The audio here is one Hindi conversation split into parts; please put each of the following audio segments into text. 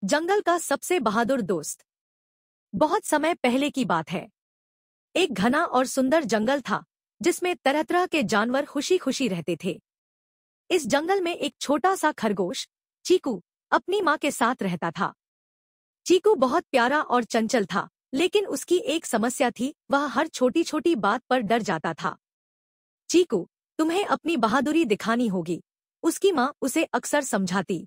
जंगल का सबसे बहादुर दोस्त। बहुत समय पहले की बात है। एक घना और सुंदर जंगल था जिसमें तरह तरह के जानवर खुशी खुशी रहते थे। इस जंगल में एक छोटा सा खरगोश चीकू अपनी माँ के साथ रहता था। चीकू बहुत प्यारा और चंचल था, लेकिन उसकी एक समस्या थी, वह हर छोटी छोटी बात पर डर जाता था। चीकू, तुम्हें अपनी बहादुरी दिखानी होगी, उसकी माँ उसे अक्सर समझाती।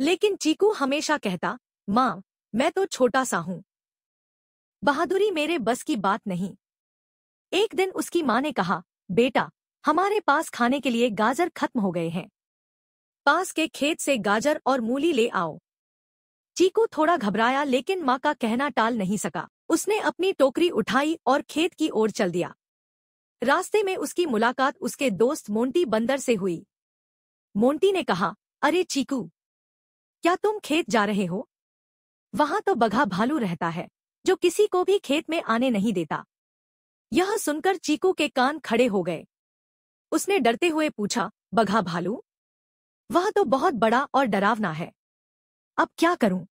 लेकिन चीकू हमेशा कहता, माँ, मैं तो छोटा सा हूँ, बहादुरी मेरे बस की बात नहीं। एक दिन उसकी माँ ने कहा, बेटा, हमारे पास खाने के लिए गाजर खत्म हो गए हैं, पास के खेत से गाजर और मूली ले आओ। चीकू थोड़ा घबराया, लेकिन माँ का कहना टाल नहीं सका। उसने अपनी टोकरी उठाई और खेत की ओर चल दिया। रास्ते में उसकी मुलाकात उसके दोस्त मोंटी बंदर से हुई। मोंटी ने कहा, अरे चीकू, क्या तुम खेत जा रहे हो? वहां तो बघा भालू रहता है, जो किसी को भी खेत में आने नहीं देता। यह सुनकर चीकू के कान खड़े हो गए। उसने डरते हुए पूछा, बघा भालू? वह तो बहुत बड़ा और डरावना है, अब क्या करूं?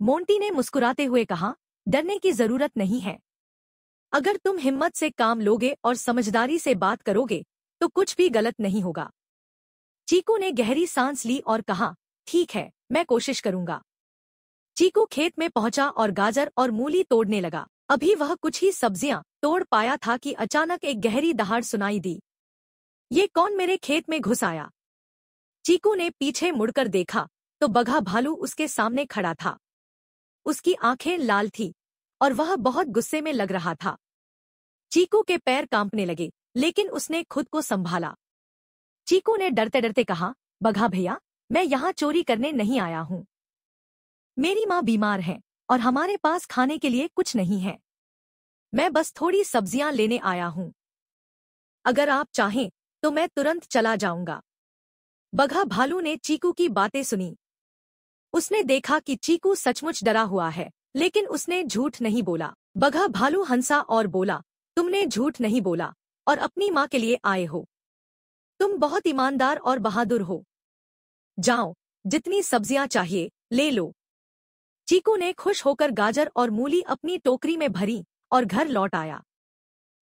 मोंटी ने मुस्कुराते हुए कहा, डरने की जरूरत नहीं है। अगर तुम हिम्मत से काम लोगे और समझदारी से बात करोगे तो कुछ भी गलत नहीं होगा। चीकू ने गहरी सांस ली और कहा, ठीक है, मैं कोशिश करूंगा। चीकू खेत में पहुंचा और गाजर और मूली तोड़ने लगा। अभी वह कुछ ही सब्जियां तोड़ पाया था कि अचानक एक गहरी दहाड़ सुनाई दी। ये कौन मेरे खेत में घुस आया? चीकू ने पीछे मुड़कर देखा तो बघा भालू उसके सामने खड़ा था। उसकी आंखें लाल थी और वह बहुत गुस्से में लग रहा था। चीकू के पैर कांपने लगे, लेकिन उसने खुद को संभाला। चीकू ने डरते डरते कहा, बघा भैया, मैं यहाँ चोरी करने नहीं आया हूँ। मेरी माँ बीमार है और हमारे पास खाने के लिए कुछ नहीं है। मैं बस थोड़ी सब्जियां लेने आया हूँ। अगर आप चाहें तो मैं तुरंत चला जाऊंगा। बघा भालू ने चीकू की बातें सुनी। उसने देखा कि चीकू सचमुच डरा हुआ है, लेकिन उसने झूठ नहीं बोला। बघा भालू हंसा और बोला, तुमने झूठ नहीं बोला और अपनी माँ के लिए आए हो। तुम बहुत ईमानदार और बहादुर हो। जाओ, जितनी सब्जियां चाहिए ले लो। चीकू ने खुश होकर गाजर और मूली अपनी टोकरी में भरी और घर लौट आया।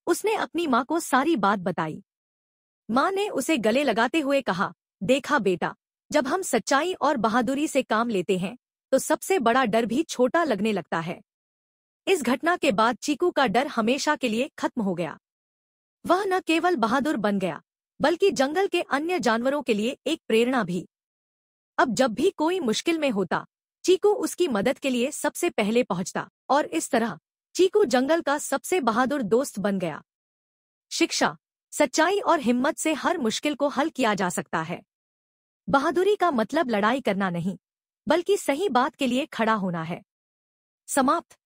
उसने अपनी माँ को सारी बात बताई। माँ ने उसे गले लगाते हुए कहा, देखा बेटा, जब हम सच्चाई और बहादुरी से काम लेते हैं तो सबसे बड़ा डर भी छोटा लगने लगता है। इस घटना के बाद चीकू का डर हमेशा के लिए खत्म हो गया। वह न केवल बहादुर बन गया, बल्कि जंगल के अन्य जानवरों के लिए एक प्रेरणा भी। अब जब भी कोई मुश्किल में होता, चीकू उसकी मदद के लिए सबसे पहले पहुंचता, और इस तरह चीकू जंगल का सबसे बहादुर दोस्त बन गया। शिक्षा, सच्चाई और हिम्मत से हर मुश्किल को हल किया जा सकता है। बहादुरी का मतलब लड़ाई करना नहीं, बल्कि सही बात के लिए खड़ा होना है। समाप्त।